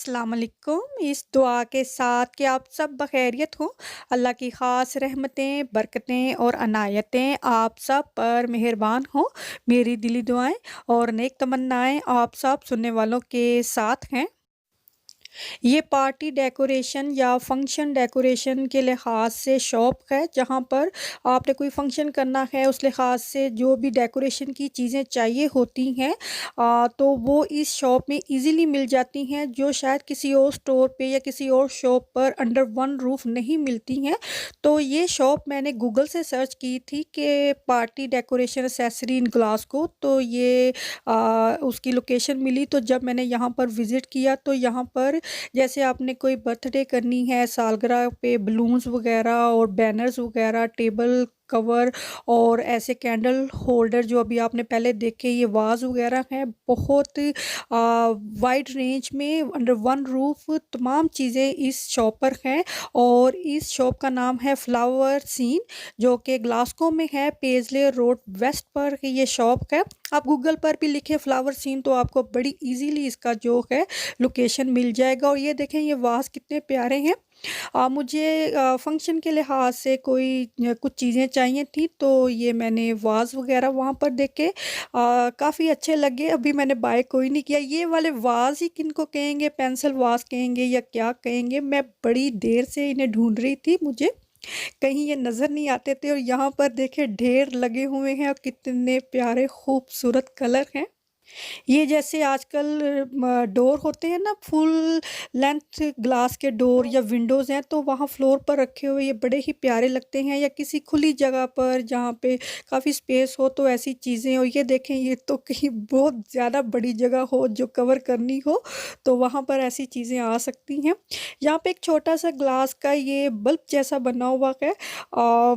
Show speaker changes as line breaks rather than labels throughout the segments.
अस्सलाम वालेकुम। इस दुआ के साथ कि आप सब बखैरियत हो। अल्लाह की ख़ास रहमतें, बरकतें और अनायतें आप सब पर मेहरबान हों। मेरी दिली दुआएँ और नेक तमन्नाएँ आप सब सुनने वालों के साथ हैं। ये पार्टी डेकोरेशन या फंक्शन डेकोरेशन के लिहाज से शॉप है, जहाँ पर आपने कोई फंक्शन करना है, उस लिहाज से जो भी डेकोरेशन की चीज़ें चाहिए होती हैं तो वो इस शॉप में ईज़िली मिल जाती हैं, जो शायद किसी और स्टोर पे या किसी और शॉप पर अंडर वन रूफ नहीं मिलती हैं। तो ये शॉप मैंने गूगल से सर्च की थी कि पार्टी डेकोरेशन एक्सेसरी इन ग्लासगो, तो ये उसकी लोकेशन मिली। तो जब मैंने यहाँ पर विज़िट किया तो यहाँ पर जैसे आपने कोई बर्थडे करनी है, सालगिरह पे बलून्स वगैरह और बैनर्स वगैरह, टेबल कवर और ऐसे कैंडल होल्डर जो अभी आपने पहले देखे, ये वाज़ वगैरह हैं। बहुत वाइड रेंज में अंडर वन रूफ तमाम चीज़ें इस शॉप पर हैं और इस शॉप का नाम है फ्लावर सीन, जो कि ग्लासगो में है, पेजले रोड वेस्ट पर ये शॉप है। आप गूगल पर भी लिखें फ्लावर सीन तो आपको बड़ी इजीली इसका जो है लोकेशन मिल जाएगा। और ये देखें, ये वाज़ कितने प्यारे हैं। मुझे फंक्शन के लिहाज से कोई कुछ चीज़ें चाहिए थी, तो ये मैंने वाज़ वगैरह वहाँ पर देखे, काफ़ी अच्छे लगे। अभी मैंने बाय कोई नहीं किया। ये वाले वाज़ ही किनको कहेंगे, पेंसिल वाज़ कहेंगे या क्या कहेंगे, मैं बड़ी देर से इन्हें ढूंढ रही थी, मुझे कहीं ये नज़र नहीं आते थे। और यहाँ पर देखे ढेर लगे हुए हैं और कितने प्यारे खूबसूरत कलर हैं। ये जैसे आजकल डोर होते हैं ना, फुल लेंथ ग्लास के डोर या विंडोज़ हैं, तो वहाँ फ्लोर पर रखे हुए ये बड़े ही प्यारे लगते हैं, या किसी खुली जगह पर जहाँ पे काफ़ी स्पेस हो तो ऐसी चीज़ें। और ये देखें, ये तो कहीं बहुत ज़्यादा बड़ी जगह हो जो कवर करनी हो, तो वहाँ पर ऐसी चीज़ें आ सकती हैं। यहाँ पे एक छोटा सा ग्लास का ये बल्ब जैसा बना हुआ है।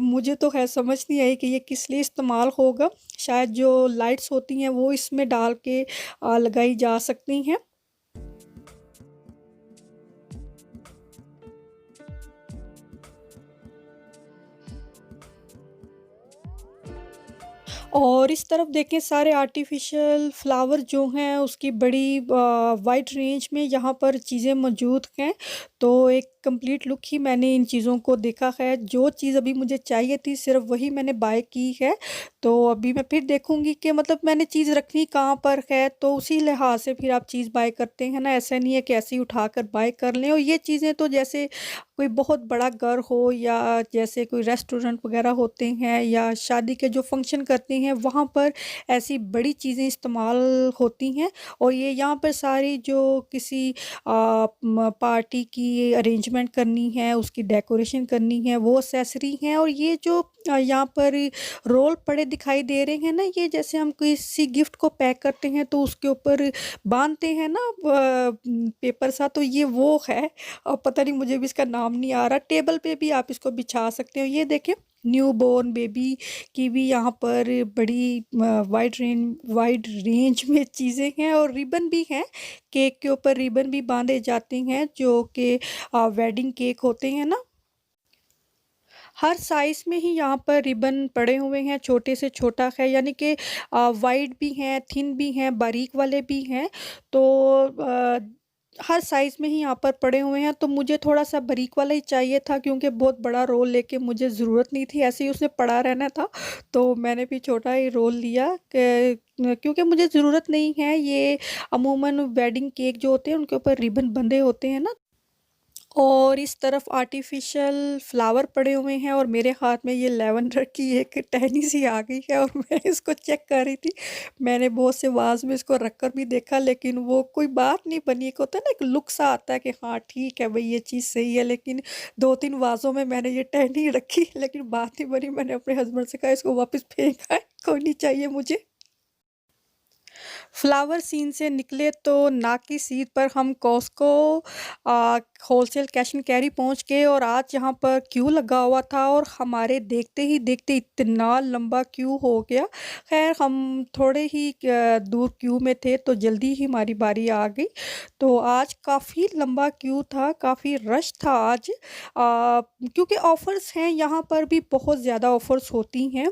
मुझे तो खैर समझ नहीं आई कि ये किस लिए इस्तेमाल होगा। शायद जो लाइट्स होती हैं वो इसमें डाल के लगाई जा सकती हैं। और इस तरफ देखें, सारे आर्टिफिशियल फ्लावर जो हैं उसकी बड़ी वाइड रेंज में यहाँ पर चीज़ें मौजूद हैं। तो एक कंप्लीट लुक ही मैंने इन चीज़ों को देखा है। जो चीज़ अभी मुझे चाहिए थी सिर्फ वही मैंने बाय की है। तो अभी मैं फिर देखूँगी कि मतलब मैंने चीज़ रखनी कहाँ पर है, तो उसी लिहाज से फिर आप चीज़ बाय करते हैं ना। ऐसा नहीं है कि ऐसे ही उठाकर बाय कर लें। और ये चीज़ें तो जैसे कोई बहुत बड़ा घर हो, या जैसे कोई रेस्टोरेंट वगैरह होते हैं, या शादी के जो फंक्शन करते हैं वहाँ पर ऐसी बड़ी चीज़ें इस्तेमाल होती हैं। और ये यहाँ पर सारी जो किसी पार्टी की अरेंजमेंट करनी है, उसकी डेकोरेशन करनी है, वो एक्सेसरी हैं। और ये जो यहाँ पर रोल पड़े दिखाई दे रहे हैं ना, ये जैसे हम किसी गिफ्ट को पैक करते हैं तो उसके ऊपर बांधते हैं ना पेपर सा, तो ये वो है। और पता नहीं, मुझे भी इसका नाम नहीं आ रहा। टेबल पे भी आप इसको बिछा सकते हो। ये देखें, न्यू बोर्न बेबी की भी यहाँ पर बड़ी वाइड रेंज में चीज़ें हैं। और रिबन भी हैं, केक के ऊपर रिबन भी बांधे जाते हैं, जो कि वेडिंग केक होते हैं ना। हर साइज़ में ही यहाँ पर रिबन पड़े हुए हैं, छोटे से छोटा है, यानी कि वाइड भी हैं, थिन भी हैं, बारीक वाले भी हैं। तो अ, हर साइज़ में ही यहाँ पर पड़े हुए हैं। तो मुझे थोड़ा-सा बारीक वाला ही चाहिए था, क्योंकि बहुत बड़ा रोल लेके मुझे ज़रूरत नहीं थी, ऐसे ही उसमें पड़ा रहना था। तो मैंने भी छोटा ही रोल लिया क्योंकि मुझे ज़रूरत नहीं है। ये अमूमन वेडिंग केक जो होते हैं उनके ऊपर रिबन बंधे होते हैं ना। और इस तरफ आर्टिफ़िशियल फ्लावर पड़े हुए हैं, और मेरे हाथ में ये लैवेंडर की एक टहनी सी आ गई है और मैं इसको चेक कर रही थी। मैंने बहुत से वाज़ में इसको रख कर भी देखा, लेकिन वो कोई बात नहीं बनी। एक होता है ना, एक लुक सा आता है कि हाँ ठीक है भई, ये चीज़ सही है। लेकिन 2-3 वाज़ों में मैंने ये टहनी रखी, लेकिन बात नहीं बनी। मैंने अपने हस्बैंड से कहा इसको वापस फेंक आए, कोई नहीं चाहिए मुझे। फ्लावर सीन से निकले तो नाक की सीध पर हम Costco wholesale cash and carry पहुंच गए। और आज यहाँ पर क्यू लगा हुआ था, और हमारे देखते ही देखते इतना लंबा क्यू हो गया। खैर, हम थोड़े ही दूर क्यू में थे, तो जल्दी ही हमारी बारी आ गई। तो आज काफ़ी लंबा क्यू था, काफ़ी रश था आज, क्योंकि ऑफ़र्स हैं यहाँ पर भी, बहुत ज़्यादा ऑफ़र्स होती हैं।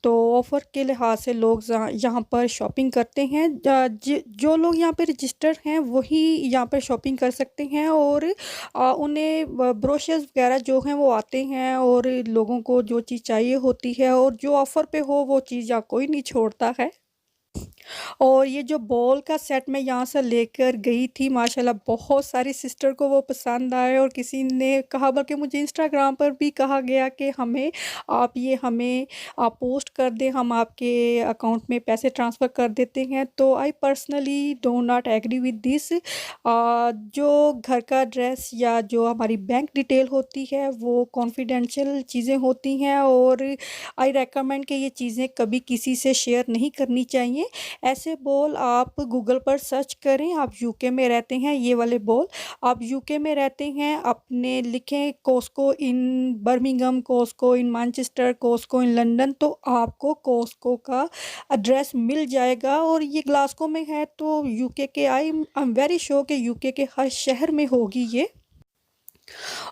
तो ऑफ़र के लिहाज से लोग यहाँ पर शॉपिंग करते होते हैं। जो लोग यहाँ पे रजिस्टर्ड हैं वही यहाँ पे शॉपिंग कर सकते हैं, और उन्हें ब्रोशर्स वगैरह जो हैं वो आते हैं, और लोगों को जो चीज़ चाहिए होती है और जो ऑफ़र पे हो वो चीज़ यहाँ कोई नहीं छोड़ता है। और ये जो बॉल का सेट मैं यहाँ से लेकर गई थी, माशाल्लाह बहुत सारी सिस्टर को वो पसंद आए, और किसी ने कहा, बल्कि मुझे इंस्टाग्राम पर भी कहा गया कि हमें आप पोस्ट कर दें, हम आपके अकाउंट में पैसे ट्रांसफ़र कर देते हैं। तो I personally do not agree with this. जो घर का एड्रेस या जो हमारी बैंक डिटेल होती है वो कॉन्फिडेंशियल चीज़ें होती हैं, और आई रेकमेंड कि ये चीज़ें कभी किसी से शेयर नहीं करनी चाहिए। ऐसे बॉल आप गूगल पर सर्च करें, आप यूके में रहते हैं, ये वाले बॉल आप यूके में रहते हैं, अपने लिखें Costco in Birmingham, Costco in Manchester, Costco in London, तो आपको कॉस्को का एड्रेस मिल जाएगा। और ये ग्लासगो में है, तो यूके के आई एम वेरी श्योर कि यूके के हर शहर में होगी ये।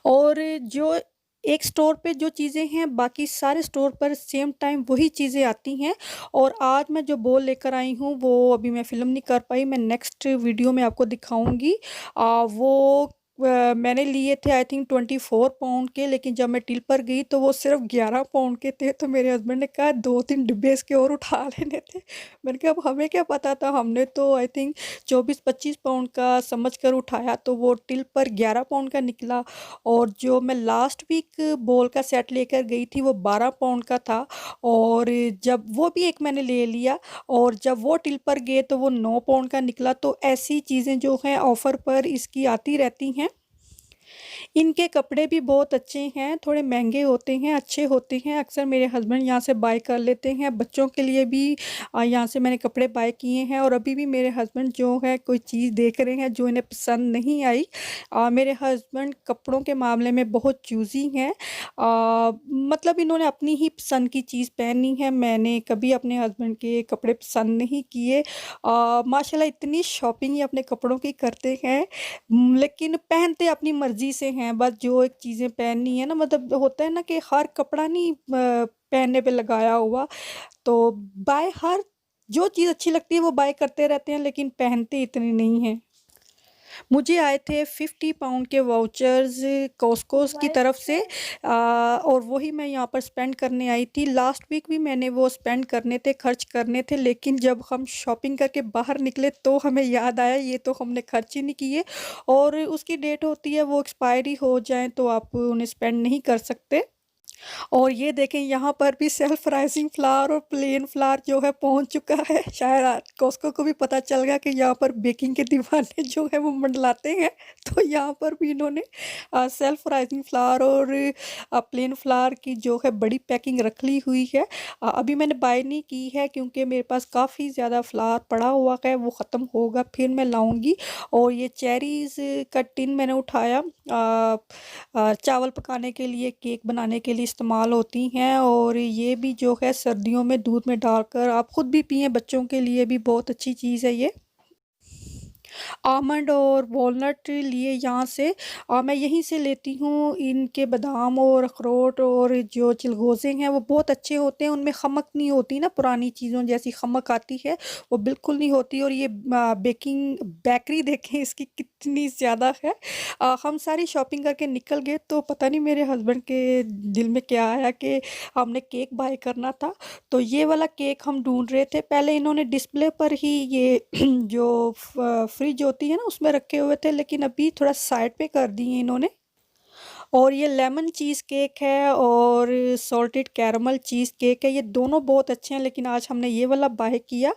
और जो एक स्टोर पे जो चीज़ें हैं, बाकी सारे स्टोर पर सेम टाइम वही चीज़ें आती हैं। और आज मैं जो बॉल लेकर आई हूँ वो अभी मैं फ़िल्म नहीं कर पाई, मैं नेक्स्ट वीडियो में आपको दिखाऊँगी। वो मैंने लिए थे आई थिंक 24 पाउंड के, लेकिन जब मैं टिल पर गई तो वो सिर्फ़ 11 पाउंड के थे। तो मेरे हस्बैंड ने कहा 2-3 डिब्बे इसके और उठा लेने थे। मैंने कहा अब हमें क्या पता था, हमने तो आई थिंक 24-25 पाउंड का समझ कर उठाया, तो वो टिल पर 11 पाउंड का निकला। और जो मैं लास्ट वीक बॉल का सेट लेकर गई थी वो 12 पाउंड का था, और जब वो भी एक मैंने ले लिया, और जब वो टिल पर गए तो वो 9 पाउंड का निकला। तो ऐसी चीज़ें जो हैं ऑफ़र पर इसकी आती रहती हैं। इनके कपड़े भी बहुत अच्छे हैं, थोड़े महँगे होते हैं, अच्छे होते हैं। अक्सर मेरे हस्बैंड यहाँ से बाय कर लेते हैं। बच्चों के लिए भी यहाँ से मैंने कपड़े बाय किए हैं, और अभी भी मेरे हस्बैंड जो है कोई चीज़ देख रहे हैं जो इन्हें पसंद नहीं आई। मेरे हस्बैंड कपड़ों के मामले में बहुत चूज़ी हैं। मतलब इन्होंने अपनी ही पसंद की चीज़ पहनी है, मैंने कभी अपने हस्बैंड के कपड़े पसंद नहीं किए। माशाल्लाह इतनी शॉपिंग ये अपने कपड़ों की करते हैं, लेकिन पहनते अपनी मर्ज़ी से हैं। बस जो एक चीज़ें पहननी है ना, मतलब होता है ना कि हर कपड़ा नहीं पहनने पे लगाया हुआ, तो बाय हर जो चीज़ अच्छी लगती है वो बाय करते रहते हैं, लेकिन पहनते इतने नहीं हैं। मुझे आए थे 50 पाउंड के वाउचर्स कॉस्कोस की तरफ से, और वही मैं यहाँ पर स्पेंड करने आई थी। लास्ट वीक भी मैंने वो स्पेंड करने थे, खर्च करने थे, लेकिन जब हम शॉपिंग करके बाहर निकले तो हमें याद आया ये तो हमने खर्च ही नहीं किए, और उसकी डेट होती है वो एक्सपायरी हो जाए तो आप उन्हें स्पेंड नहीं कर सकते। और ये देखें यहाँ पर भी सेल्फ राइजिंग फ्लावर और प्लेन फ्लावर जो है पहुँच चुका है। शायद कॉस्को को भी पता चल गया कि यहाँ पर बेकिंग के दीवाने जो है वो मंडलाते हैं, तो यहाँ पर भी इन्होंने सेल्फ राइजिंग फ्लावर और प्लेन फ्लावर की जो है बड़ी पैकिंग रख ली हुई है। अभी मैंने बाय नहीं की है क्योंकि मेरे पास काफ़ी ज़्यादा फ्लावर पड़ा हुआ है, वो ख़त्म होगा फिर मैं लाऊंगी। और ये चेरीज़ का टिन मैंने उठाया, चावल पकाने के लिए, केक बनाने के लिए इस्तेमाल होती हैं, और ये भी जो है सर्दियों में दूध में डालकर आप खुद भी पिएँ, बच्चों के लिए भी बहुत अच्छी चीज़ है ये। आमंड और वॉलनट लिए यहाँ से, मैं यहीं से लेती हूँ। इनके बादाम और अखरोट और जो चिलगोज़े हैं वो बहुत अच्छे होते हैं, उनमें ख़मक नहीं होती ना, पुरानी चीज़ों जैसी ख़मक आती है वो बिल्कुल नहीं होती। और ये बेकरी देखें इसकी कितनी ज़्यादा है। हम सारी शॉपिंग करके निकल गए तो पता नहीं मेरे हस्बैंड के दिल में क्या आया कि हमने केक बाय करना था, तो ये वाला केक हम ढूँढ रहे थे। पहले इन्होंने डिस्प्ले पर ही ये जो फ्रिज होती है ना उसमें रखे हुए थे, लेकिन अभी थोड़ा साइड पे कर दिए इन्होंने। और ये लेमन चीज़ केक है और सॉल्टेड कैरमल चीज़ केक है, ये दोनों बहुत अच्छे हैं, लेकिन आज हमने ये वाला बाय किया।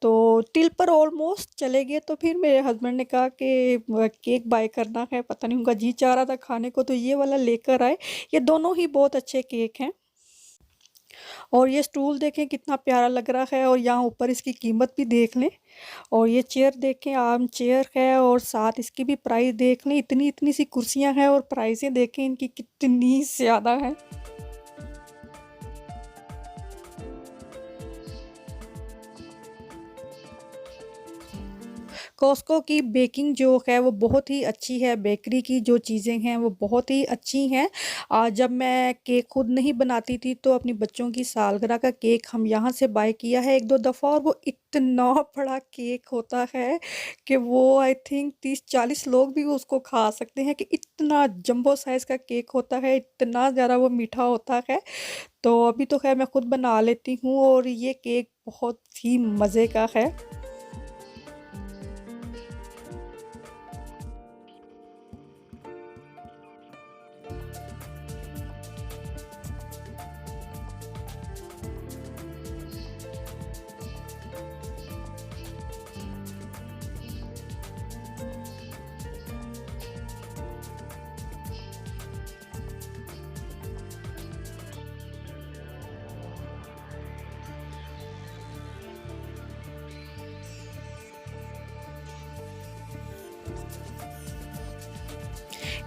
तो टिल पर ऑलमोस्ट चले गए, तो फिर मेरे हस्बैंड ने कहा कि केक बाय करना है, पता नहीं उनका जी चाह रहा था खाने को तो ये वाला लेकर आए। ये दोनों ही बहुत अच्छे केक हैं। और ये स्टूल देखें कितना प्यारा लग रहा है, और यहाँ ऊपर इसकी कीमत भी देख लें। और ये चेयर देखें, आर्म चेयर है, और साथ इसकी भी प्राइस देख लें। इतनी इतनी सी कुर्सियाँ हैं और प्राइसें देखें इनकी कितनी ज़्यादा हैं। कॉस्को की बेकिंग जो है वो बहुत ही अच्छी है, बेकरी की जो चीज़ें हैं वो बहुत ही अच्छी हैं। जब मैं केक खुद नहीं बनाती थी तो अपनी बच्चों की सालगिरह का केक हम यहाँ से बाय किया है 1-2 दफ़ा, और वो इतना बड़ा केक होता है कि वो आई थिंक 30-40 लोग भी उसको खा सकते हैं, कि इतना जंबो साइज़ का केक होता है, इतना ज़्यादा वो मीठा होता है। तो अभी तो ख़ैर मैं खुद बना लेती हूँ और ये केक बहुत ही मज़े का है।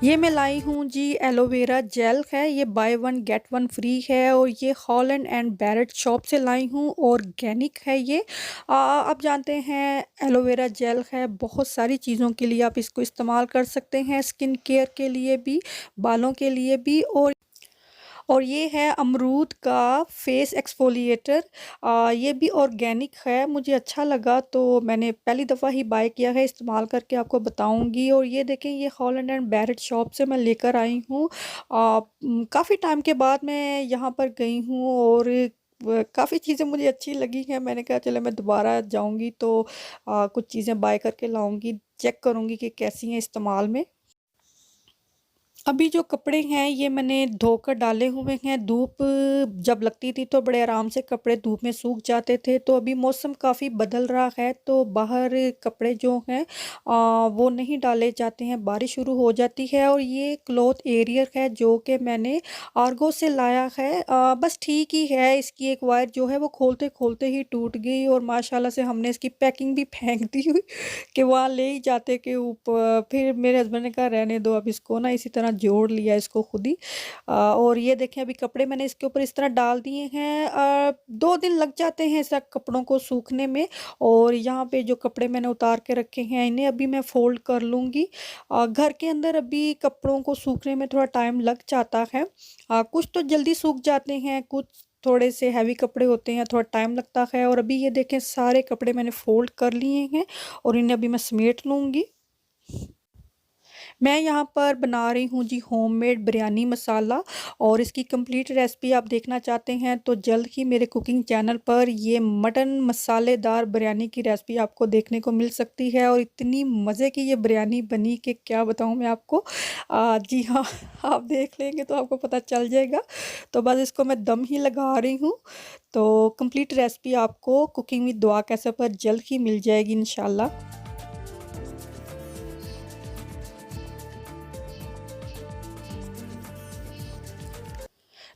ये मैं लाई हूँ जी, एलोवेरा जेल है, ये by one get one free है, और ये हॉलैंड एंड बैरेट शॉप से लाई हूँ, ऑर्गेनिक है ये। आप जानते हैं एलोवेरा जेल है, बहुत सारी चीज़ों के लिए आप इसको इस्तेमाल कर सकते हैं, स्किन केयर के लिए भी, बालों के लिए भी, और ये है अमरूद का फेस एक्सफोलिएटर। ये भी ऑर्गेनिक है, मुझे अच्छा लगा तो मैंने पहली दफ़ा ही बाय किया है, इस्तेमाल करके आपको बताऊँगी। और ये देखें, ये हॉलैंड एंड बैरेट शॉप से मैं लेकर आई हूँ। काफ़ी टाइम के बाद मैं यहाँ पर गई हूँ, और काफ़ी चीज़ें मुझे अच्छी लगी हैं। मैंने कहा चलो मैं दोबारा जाऊँगी तो कुछ चीज़ें बाय करके लाऊँगी, चेक करूँगी कि कैसी हैं इस्तेमाल में। अभी जो कपड़े हैं ये मैंने धोकर डाले हुए हैं। धूप जब लगती थी तो बड़े आराम से कपड़े धूप में सूख जाते थे। तो अभी मौसम काफ़ी बदल रहा है तो बाहर कपड़े जो हैं वो नहीं डाले जाते हैं, बारिश शुरू हो जाती है। और ये क्लॉथ एरियर है जो कि मैंने आर्गो से लाया है। बस ठीक ही है, इसकी एक वायर जो है वो खोलते-खोलते ही टूट गई, और माशाल्लाह से हमने इसकी पैकिंग भी फेंक दी हुई कि वहाँ ले ही जाते के ऊपर। फिर मेरे हस्बैंड ने कहा रहने दो, अब इसको ना इसी तरह जोड़ लिया इसको खुद ही। और ये देखें, अभी कपड़े मैंने इसके ऊपर इस तरह डाल दिए हैं। 2 दिन लग जाते हैं सब कपड़ों को सूखने में। और यहाँ पे जो कपड़े मैंने उतार के रखे हैं इन्हें अभी मैं फ़ोल्ड कर लूँगी। घर के अंदर अभी कपड़ों को सूखने में थोड़ा टाइम लग जाता है। कुछ तो जल्दी सूख जाते हैं, कुछ थोड़े से हैवी कपड़े होते हैं, थोड़ा टाइम लगता है। और अभी ये देखें, सारे कपड़े मैंने फ़ोल्ड कर लिए हैं और इन्हें अभी मैं समेट लूँगी। मैं यहाँ पर बना रही हूँ जी होममेड बिरयानी मसाला, और इसकी कंप्लीट रेसिपी आप देखना चाहते हैं तो जल्द ही मेरे कुकिंग चैनल पर ये मटन मसालेदार बिरयानी की रेसिपी आपको देखने को मिल सकती है। और इतनी मज़े की ये बिरयानी बनी कि क्या बताऊँ मैं आपको। जी हाँ, आप देख लेंगे तो आपको पता चल जाएगा। तो बस इसको मैं दम ही लगा रही हूँ। तो कंप्लीट रेसिपी आपको कुकिंग विद दुआ कैसे पर जल्द ही मिल जाएगी इंशाल्लाह।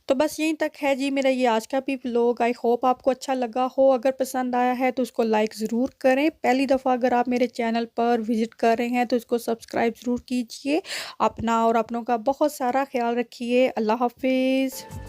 तो बस यहीं तक है जी मेरा ये आज का भी व्लॉग। आई होप आपको अच्छा लगा हो। अगर पसंद आया है तो उसको लाइक ज़रूर करें। पहली दफ़ा अगर आप मेरे चैनल पर विज़िट कर रहे हैं तो इसको सब्सक्राइब ज़रूर कीजिए। अपना और अपनों का बहुत सारा ख़्याल रखिए। अल्लाह हाफ़िज़।